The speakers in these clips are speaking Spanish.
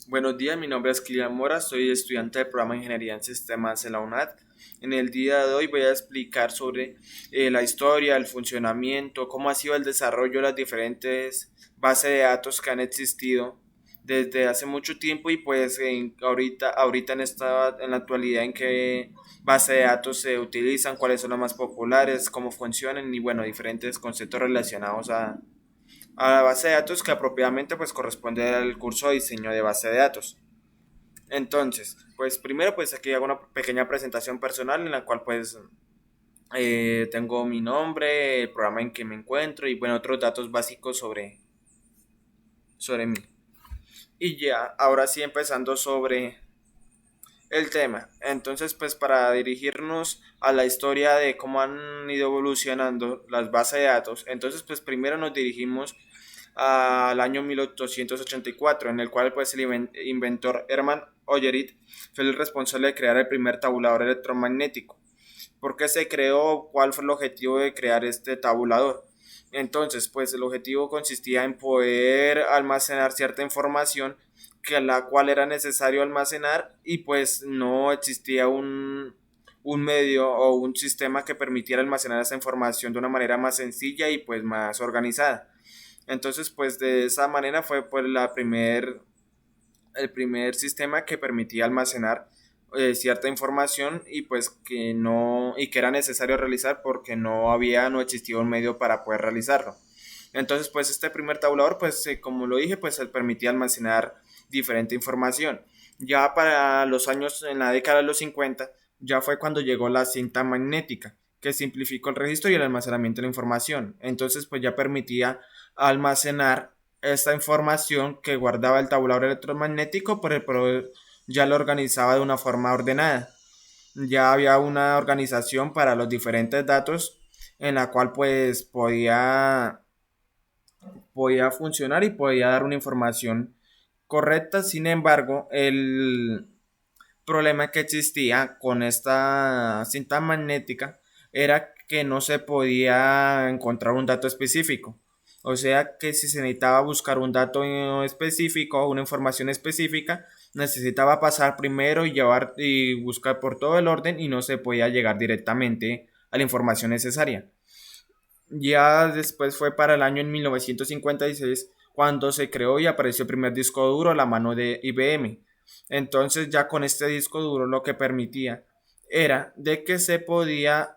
Buenos días, mi nombre es Kilian Mora, soy estudiante del programa de Ingeniería en Sistemas en la UNAD. En el día de hoy voy a explicar sobre la historia, el funcionamiento, cómo ha sido el desarrollo de las diferentes bases de datos que han existido desde hace mucho tiempo y pues ahorita en la actualidad en qué base de datos se utilizan, cuáles son las más populares, cómo funcionan y bueno, diferentes conceptos relacionados a la base de datos que apropiadamente pues corresponde al curso de diseño de base de datos. Entonces, pues primero pues aquí hago una pequeña presentación personal en la cual pues tengo mi nombre, el programa en que me encuentro y bueno, otros datos básicos sobre mí. Y ya, ahora sí empezando sobre el tema. Entonces, pues para dirigirnos a la historia de cómo han ido evolucionando las bases de datos, entonces pues primero nos dirigimos al año 1884, en el cual pues el inventor Hermann Ollerith fue el responsable de crear el primer tabulador electromagnético. ¿Por qué se creó? ¿Cuál fue el objetivo de crear este tabulador? Entonces, pues el objetivo consistía en poder almacenar cierta información que la cual era necesario almacenar y pues no existía un medio o un sistema que permitiera almacenar esa información de una manera más sencilla y pues más organizada. Entonces, pues de esa manera fue pues el primer sistema que permitía almacenar cierta información y pues que no y que era necesario realizar porque no existía un medio para poder realizarlo. Entonces, pues este primer tabulador, pues como lo dije, pues permitía almacenar diferente información. Ya para los años, en la década de los 50 ya fue cuando llegó la cinta magnética, que simplificó el registro y el almacenamiento de la información. Entonces, pues ya permitía almacenar esta información que guardaba el tabulador electromagnético, pero ya lo organizaba de una forma ordenada. Ya había una organización para los diferentes datos en la cual pues podía funcionar y podía dar una información correcta. Sin embargo, el problema que existía con esta cinta magnética era que no se podía encontrar un dato específico. O sea que si se necesitaba buscar un dato específico, una información específica, necesitaba pasar primero y llevar y buscar por todo el orden y no se podía llegar directamente a la información necesaria. Ya después fue para el año en 1956 cuando se creó y apareció el primer disco duro a la mano de IBM. Entonces ya con este disco duro lo que permitía era de que se podía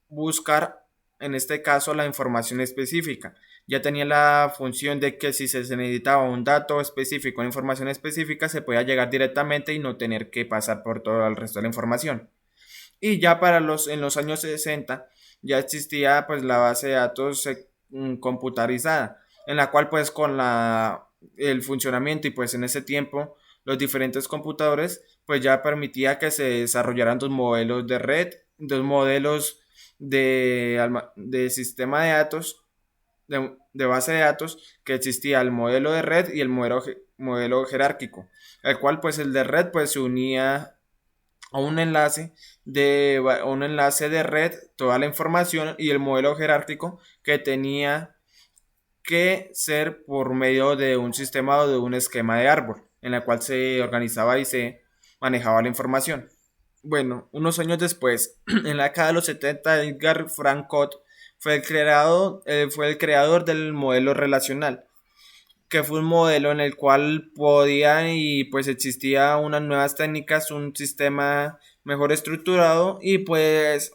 buscar en este caso la información específica. Ya tenía la función de que si se necesitaba un dato específico, una información específica, se podía llegar directamente y no tener que pasar por todo el resto de la información. Y ya en los años 60 ya existía pues la base de datos computarizada, en la cual pues con el funcionamiento y pues en ese tiempo los diferentes computadores pues ya permitía que se desarrollaran dos modelos de red, dos modelos de sistema de datos, de base de datos, que existía el modelo de red y el modelo jerárquico, el cual pues el de red pues se unía a a un enlace de red, toda la información y el modelo jerárquico que tenía que ser por medio de un sistema o de un esquema de árbol, en la cual se organizaba y se manejaba la información. Bueno, unos años después, en la década de los 70, Edgar Frankot fue el creador del modelo relacional, que fue un modelo en el cual podía y pues existía unas nuevas técnicas, un sistema mejor estructurado y pues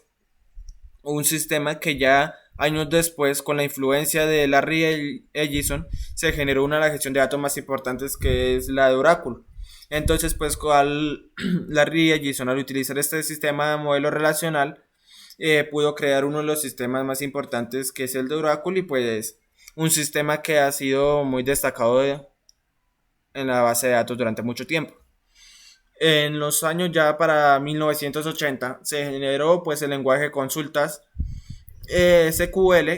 un sistema que ya años después con la influencia de Larry Ellison se generó una de las gestión de datos más importantes que es la de Oracle. Entonces pues Larry Ellison al utilizar este sistema de modelo relacional pudo crear uno de los sistemas más importantes que es el de Oracle y pues un sistema que ha sido muy destacado en la base de datos durante mucho tiempo. En los años ya para 1980 se generó pues el lenguaje de consultas SQL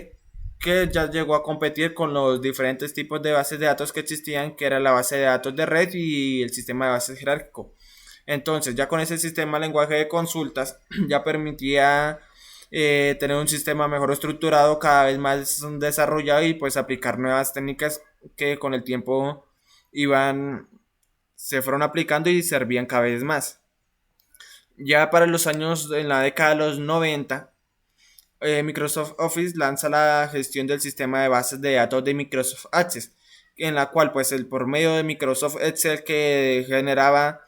que ya llegó a competir con los diferentes tipos de bases de datos que existían, que era la base de datos de red y el sistema de bases jerárquico. Entonces, ya con ese sistema de lenguaje de consultas, ya permitía tener un sistema mejor estructurado, cada vez más desarrollado y pues aplicar nuevas técnicas que con el tiempo iban se fueron aplicando y servían cada vez más. Ya para los años, en la década de los 90, Microsoft Office lanza la gestión del sistema de bases de datos de Microsoft Access, en la cual pues por medio de Microsoft Excel que generaba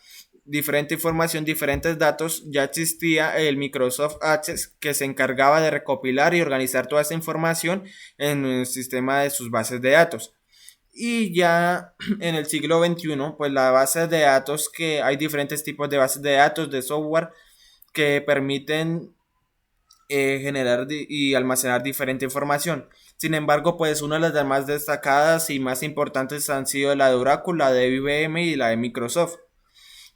diferente información, diferentes datos, ya existía el Microsoft Access que se encargaba de recopilar y organizar toda esa información en el sistema de sus bases de datos. Y ya en el siglo XXI, pues la base de datos, que hay diferentes tipos de bases de datos, de software, que permiten generar y almacenar diferente información. Sin embargo, pues una de las más destacadas y más importantes han sido la de Oracle, la de IBM y la de Microsoft,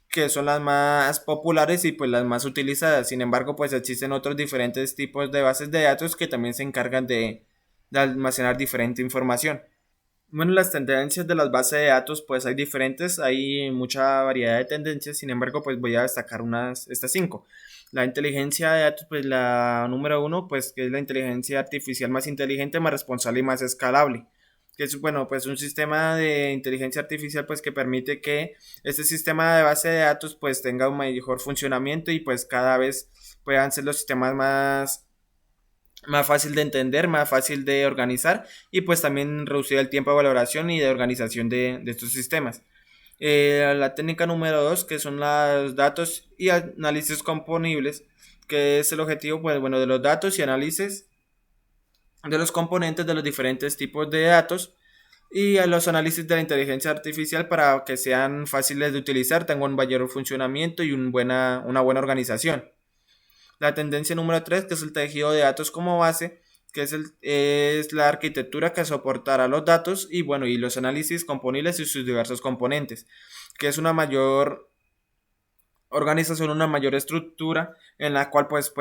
que son las más populares y pues las más utilizadas. Sin embargo, pues existen otros diferentes tipos de bases de datos que también se encargan de almacenar diferente información. Bueno, las tendencias de las bases de datos, pues hay diferentes, hay mucha variedad de tendencias, sin embargo, pues voy a destacar estas cinco. La inteligencia de datos, pues la número uno, pues que es la inteligencia artificial más inteligente, más responsable y más escalable. Que es, bueno, pues un sistema de inteligencia artificial, pues que permite que este sistema de base de datos, pues tenga un mejor funcionamiento y pues cada vez puedan ser los sistemas más fácil de entender, más fácil de organizar y pues también reducir el tiempo de valoración y de organización de estos sistemas. La técnica número 2, que son los datos y análisis componibles, que es el objetivo pues, bueno, de los datos y análisis de los componentes de los diferentes tipos de datos y a los análisis de la inteligencia artificial para que sean fáciles de utilizar, tengan un mayor funcionamiento y una buena organización. La tendencia número 3, que es el tejido de datos como base, que es la arquitectura que soportará los datos y bueno, y los análisis componibles y sus diversos componentes, que es una mayor organización, una mayor estructura en la cual pues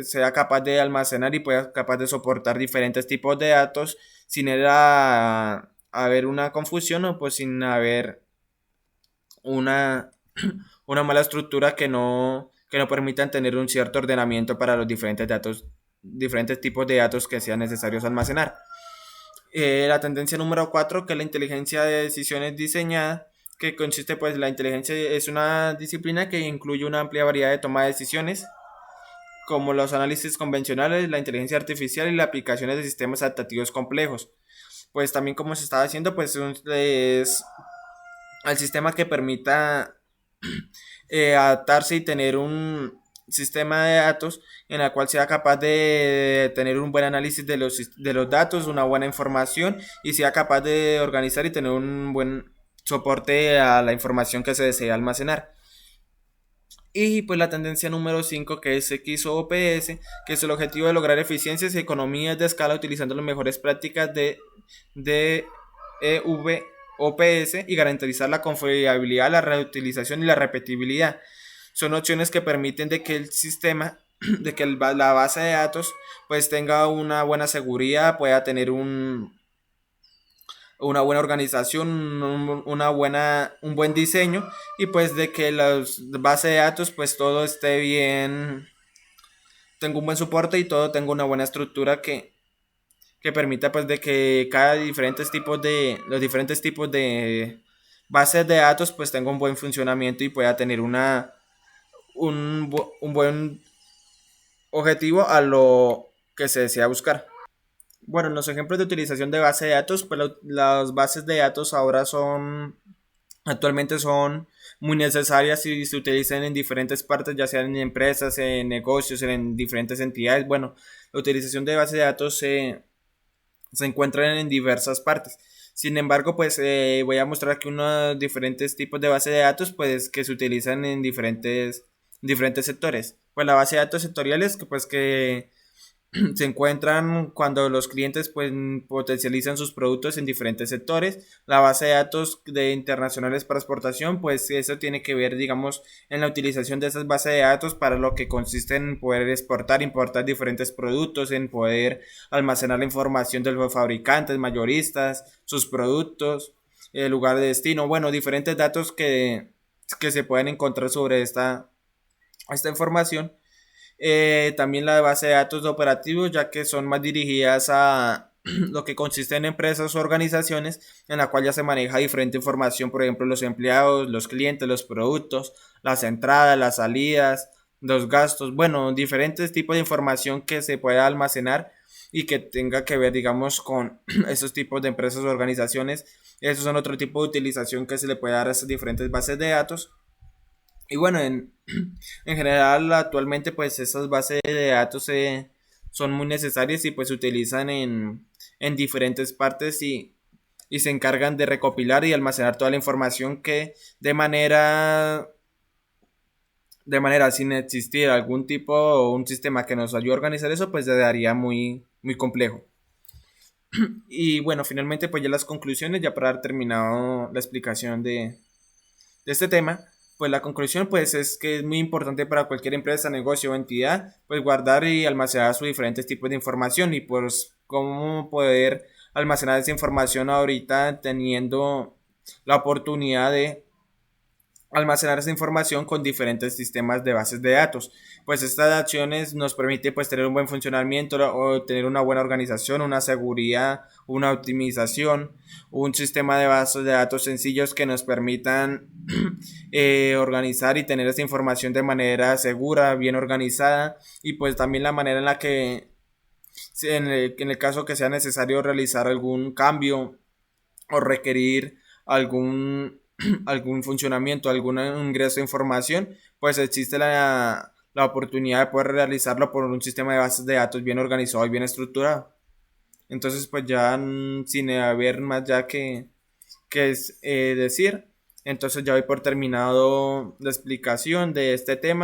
sea capaz de almacenar y pueda capaz de soportar diferentes tipos de datos sin haber una confusión o pues sin haber una, una mala estructura que no permitan tener un cierto ordenamiento para los diferentes datos, diferentes tipos de datos que sean necesarios almacenar. La tendencia número 4, que es la inteligencia de decisiones diseñada, que consiste pues la inteligencia es una disciplina que incluye una amplia variedad de toma de decisiones, como los análisis convencionales, la inteligencia artificial y las aplicaciones de sistemas adaptativos complejos. Pues también como se estaba haciendo, pues es al sistema que permita adaptarse y tener un sistema de datos en el cual sea capaz de tener un buen análisis de los datos, una buena información y sea capaz de organizar y tener un buen soporte a la información que se desea almacenar. Y pues la tendencia número 5, que es XOPS, que es el objetivo de lograr eficiencias y economías de escala utilizando las mejores prácticas de EVOPS y garantizar la confiabilidad, la reutilización y la repetibilidad. Son opciones que permiten de que el sistema, de que la base de datos pues tenga una buena seguridad, pueda tener una buena organización, un buen diseño y pues de que las bases de datos pues todo esté bien, tenga un buen soporte y todo tenga una buena estructura que permita pues de que los diferentes tipos de bases de datos pues tenga un buen funcionamiento y pueda tener un buen objetivo a lo que se desea buscar. Bueno, en los ejemplos de utilización de base de datos, pues las bases de datos actualmente son muy necesarias y se utilizan en diferentes partes, ya sean en empresas, en negocios, en diferentes entidades. Bueno, la utilización de bases de datos se encuentran en diversas partes. Sin embargo, pues voy a mostrar aquí unos diferentes tipos de base de datos, pues que se utilizan en diferentes sectores. Pues la base de datos sectoriales, que se encuentran cuando los clientes pues potencializan sus productos en diferentes sectores. La base de datos de internacionales para exportación, pues eso tiene que ver, digamos, en la utilización de esas bases de datos para lo que consiste en poder exportar, importar diferentes productos, en poder almacenar la información de los fabricantes, mayoristas, sus productos, el lugar de destino, bueno, diferentes datos que se pueden encontrar sobre esta información. También la base de datos de operativos, ya que son más dirigidas lo que consiste en empresas o organizaciones en la cual ya se maneja diferente información, por ejemplo, los empleados, los clientes, los productos, las entradas, las salidas, los gastos, bueno, diferentes tipos de información que se pueda almacenar y que tenga que ver, digamos, con esos tipos de empresas o organizaciones. Esos son otro tipo de utilización que se le puede dar a esas diferentes bases de datos. Y bueno, en general actualmente pues esas bases de datos son muy necesarias y pues se utilizan en diferentes partes y se encargan de recopilar y almacenar toda la información que de manera sin existir algún tipo o un sistema que nos ayude a organizar eso, pues se daría muy complejo. Y bueno, finalmente pues ya las conclusiones, ya para haber terminado la explicación de este tema, pues la conclusión pues es que es muy importante para cualquier empresa, negocio o entidad, pues guardar y almacenar sus diferentes tipos de información y pues cómo poder almacenar esa información ahorita teniendo la oportunidad de almacenar esa información con diferentes sistemas de bases de datos. Pues estas acciones nos permite pues tener un buen funcionamiento o tener una buena organización, una seguridad, una optimización, un sistema de bases de datos sencillos que nos permitan organizar y tener esa información de manera segura, bien organizada y pues también la manera en la que en el caso que sea necesario realizar algún cambio o requerir algún, algún funcionamiento, algún ingreso de información, pues existe la oportunidad de poder realizarlo por un sistema de bases de datos bien organizado y bien estructurado. Entonces, pues ya sin haber más ya que es, decir, entonces ya voy por terminado la explicación de este tema.